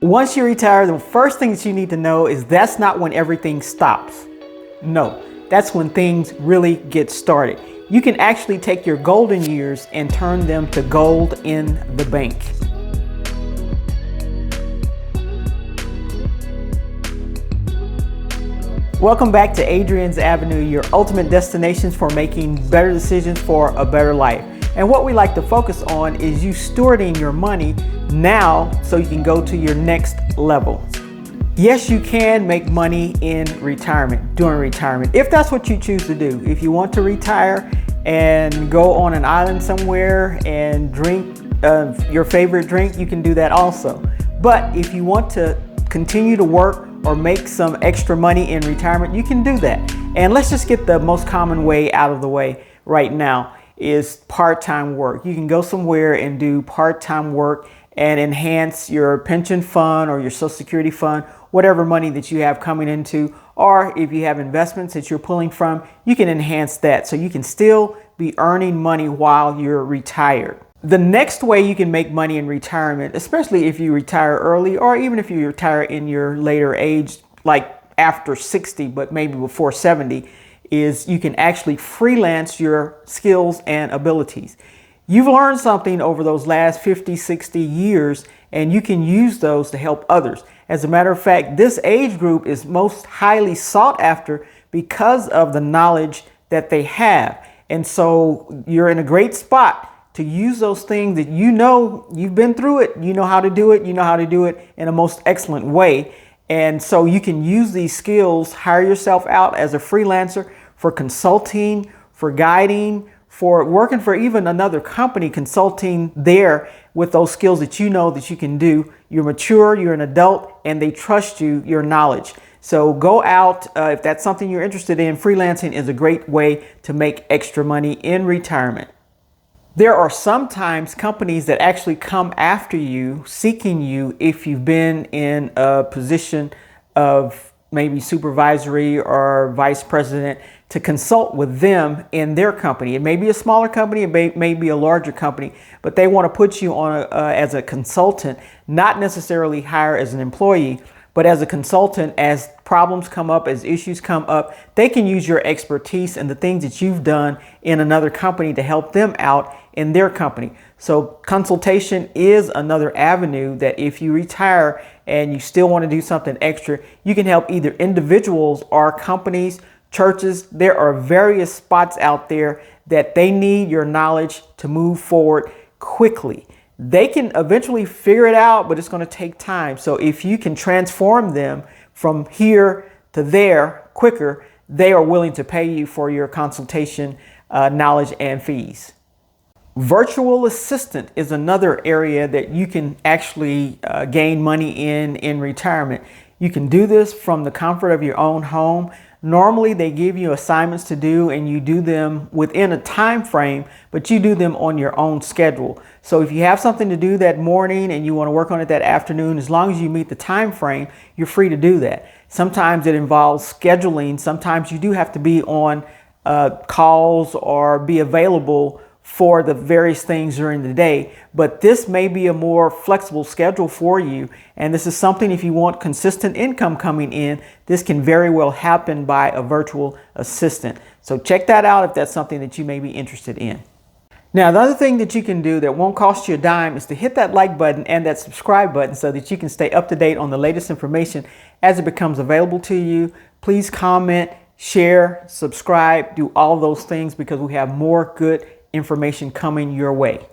Once you retire, the first thing that you need to know is that's not when everything stops. No, that's when things really get started. You can actually take your golden years and turn them to gold in the bank. Welcome back to Adrian's Avenue, your ultimate destinations for making better decisions for a better life. And what we like to focus on is you stewarding your money now so you can go to your next level. Yes, you can make money in retirement, during retirement, if that's what you choose to do. If you want to retire and go on an island somewhere and drink your favorite drink, you can do that also. But if you want to continue to work or make some extra money in retirement, you can do that. And let's just get the most common way out of the way right now is part-time work. You can go somewhere and do part-time work and enhance your pension fund or your Social Security fund, whatever money that you have coming into, or if you have investments that you're pulling from, you can enhance that so you can still be earning money while you're retired. The next way you can make money in retirement, especially if you retire early or even if you retire in your later age, like after 60, but maybe before 70, is you can actually freelance your skills and abilities. You've learned something over those last 50, 60 years, and you can use those to help others. As a matter of fact, this age group is most highly sought after because of the knowledge that they have. And so you're in a great spot to use those things that you know you've been through it, you know how to do it, you know how to do it in a most excellent way. And so you can use these skills, hire yourself out as a freelancer for consulting, for guiding, for working for even another company, consulting there with those skills that you know that you can do. You're mature, you're an adult, and they trust you, your knowledge. So go out, if that's something you're interested in. Freelancing is a great way to make extra money in retirement. There are sometimes companies that actually come after you, seeking you if you've been in a position of maybe supervisory or vice president, to consult with them in their company. It may be a smaller company, it may be a larger company, but they want to put you on as a consultant, not necessarily hire as an employee, but as a consultant. As problems come up, as issues come up, they can use your expertise and the things that you've done in another company to help them out in their company. So consultation is another avenue that if you retire and you still want to do something extra, you can help either individuals or companies, churches. There are various spots out there that they need your knowledge to move forward quickly. They can eventually figure it out, but it's going to take time. So if you can transform them from here to there quicker, they are willing to pay you for your consultation, knowledge, and fees. Virtual assistant is another area that you can actually gain money in retirement. You can do this from the comfort of your own home. Normally they give you assignments to do and you do them within a time frame, but you do them on your own schedule. So if you have something to do that morning and you want to work on it that afternoon, as long as you meet the time frame, you're free to do that. Sometimes it involves scheduling. Sometimes you do have to be on calls or be available for the various things during the day, but this may be a more flexible schedule for you. And this is something, if you want consistent income coming in, this can very well happen by a virtual assistant. So check that out if that's something that you may be interested in. Now, the other thing that you can do that won't cost you a dime is to hit that like button and that subscribe button so that you can stay up to date on the latest information as it becomes available to you. Please comment, share, subscribe, do all those things because we have more good information coming your way.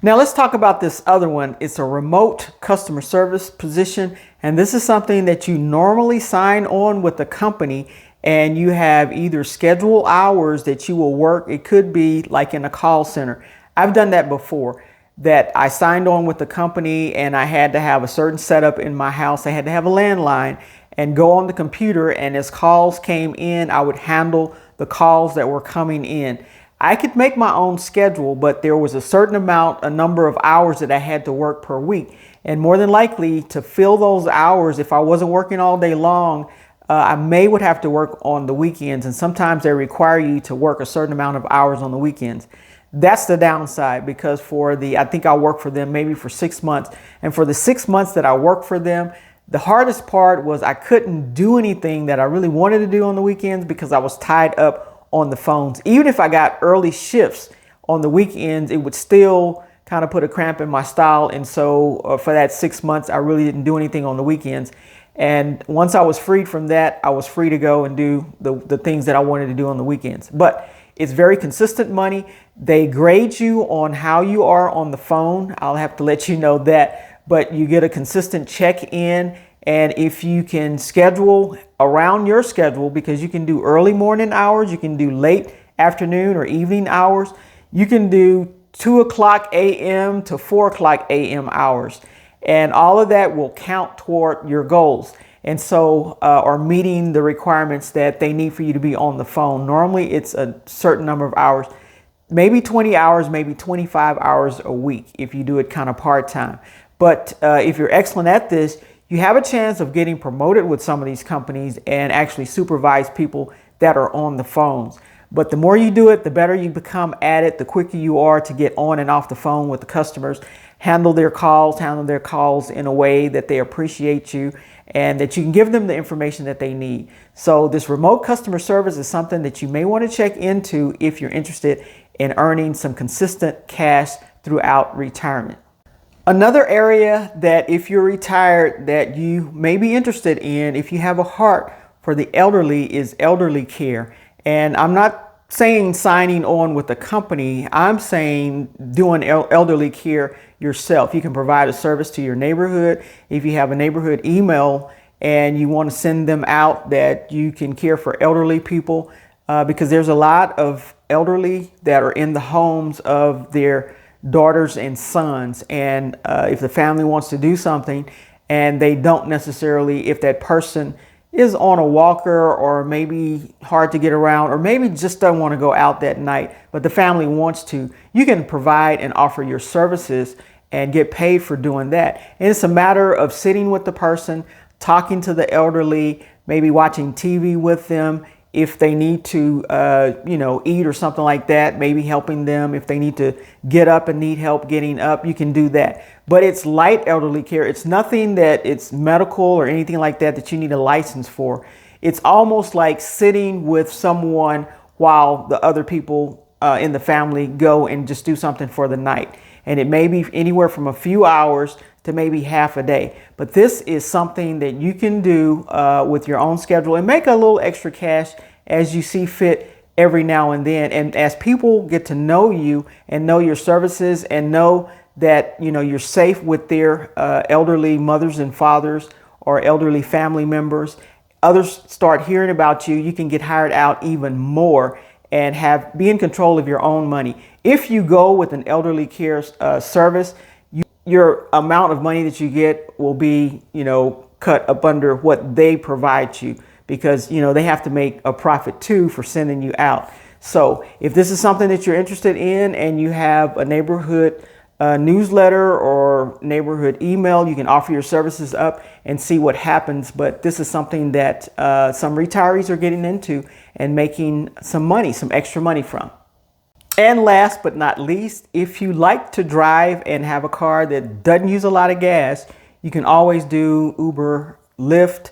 Now let's talk about this other one. It's a remote customer service position, and this is something that you normally sign on with the company, and you have either scheduled hours that you will work. It could be like in a call center. I've done that before, that I signed on with the company and I had to have a certain setup in my house. I had to have a landline and go on the computer, and as calls came in, I would handle the calls that were coming in. I could make my own schedule, but there was a certain amount, a number of hours that I had to work per week. And more than likely to fill those hours, if I wasn't working all day long, I would have to work on the weekends. And sometimes they require you to work a certain amount of hours on the weekends. That's the downside, because I think I worked for them maybe for 6 months. And for the 6 months that I worked for them, the hardest part was I couldn't do anything that I really wanted to do on the weekends because I was tied up on the phones. Even if I got early shifts on the weekends, it would still kind of put a cramp in my style. And so for that 6 months, I really didn't do anything on the weekends. And once I was freed from that, I was free to go and do the things that I wanted to do on the weekends. But it's very consistent money. They grade you on how you are on the phone. I'll have to let you know that. But you get a consistent check-in. And if you can schedule around your schedule, because you can do early morning hours, you can do late afternoon or evening hours, you can do 2 o'clock a.m. to 4 o'clock a.m. hours. And all of that will count toward your goals. And so, or meeting the requirements that they need for you to be on the phone. Normally it's a certain number of hours, maybe 20 hours, maybe 25 hours a week if you do it kind of part-time. But if you're excellent at this, you have a chance of getting promoted with some of these companies and actually supervise people that are on the phones. But the more you do it, the better you become at it, the quicker you are to get on and off the phone with the customers, handle their calls in a way that they appreciate you and that you can give them the information that they need. So this remote customer service is something that you may want to check into if you're interested in earning some consistent cash throughout retirement. Another area that if you're retired that you may be interested in, if you have a heart for the elderly, is elderly care. And I'm not saying signing on with a company, I'm saying doing elderly care yourself. You can provide a service to your neighborhood. If you have a neighborhood email and you want to send them out that you can care for elderly people, because there's a lot of elderly that are in the homes of their daughters and sons. And if the family wants to do something and they don't necessarily, if that person is on a walker or maybe hard to get around or maybe just don't want to go out that night, but the family wants to, you can provide and offer your services and get paid for doing that. And it's a matter of sitting with the person, talking to the elderly, maybe watching TV with them. If they need to, eat or something like that, maybe helping them. If they need to get up and need help getting up, you can do that. But it's light elderly care. It's nothing that it's medical or anything like that that you need a license for. It's almost like sitting with someone while the other people in the family go and just do something for the night. And it may be anywhere from a few hours to maybe half a day. But this is something that you can do with your own schedule and make a little extra cash as you see fit every now and then. And as people get to know you and know your services and know that, you're safe with their elderly mothers and fathers or elderly family members, others start hearing about you. You can get hired out even more and be in control of your own money. If you go with an elderly care service, your amount of money that you get will be, cut up under what they provide you, because, they have to make a profit too for sending you out. So if this is something that you're interested in and you have a neighborhood newsletter or neighborhood email, you can offer your services up and see what happens. But this is something that some retirees are getting into and making some money, some extra money from. And last but not least, if you like to drive and have a car that doesn't use a lot of gas, you can always do Uber, Lyft,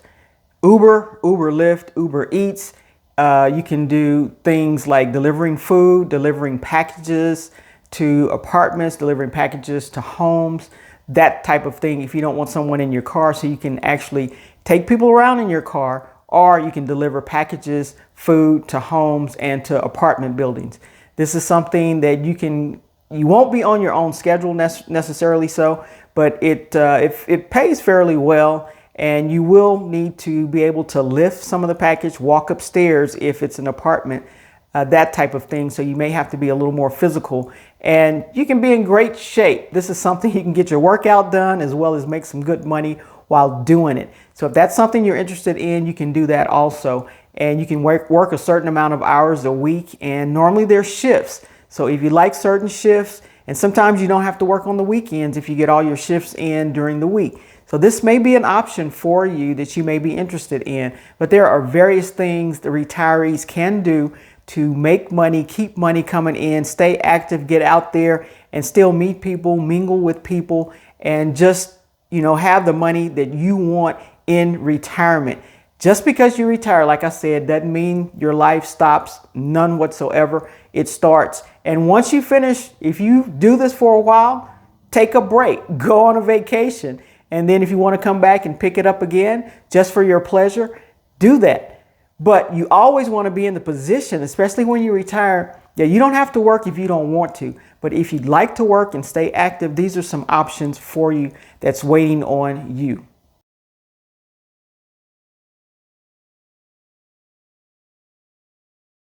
Uber Eats. You can do things like delivering food, delivering packages to apartments, delivering packages to homes, that type of thing. If you don't want someone in your car, so you can actually take people around in your car, or you can deliver packages, food to homes and to apartment buildings. This is something that you won't be on your own schedule necessarily so, but it pays fairly well, and you will need to be able to lift some of the package, walk upstairs if it's an apartment, that type of thing. So you may have to be a little more physical, and you can be in great shape. This is something you can get your workout done as well as make some good money while doing it. So if that's something you're interested in, you can do that also. And you can work a certain amount of hours a week, and normally there's shifts. So if you like certain shifts, and sometimes you don't have to work on the weekends if you get all your shifts in during the week. So this may be an option for you that you may be interested in. But there are various things the retirees can do to make money, keep money coming in, stay active, get out there and still meet people, mingle with people, and just, have the money that you want in retirement. Just because you retire, like I said, doesn't mean your life stops, none whatsoever. It starts. And once you finish, if you do this for a while, take a break, go on a vacation. And then if you want to come back and pick it up again, just for your pleasure, do that. But you always want to be in the position, especially when you retire, that you don't have to work if you don't want to. But if you'd like to work and stay active, these are some options for you that's waiting on you.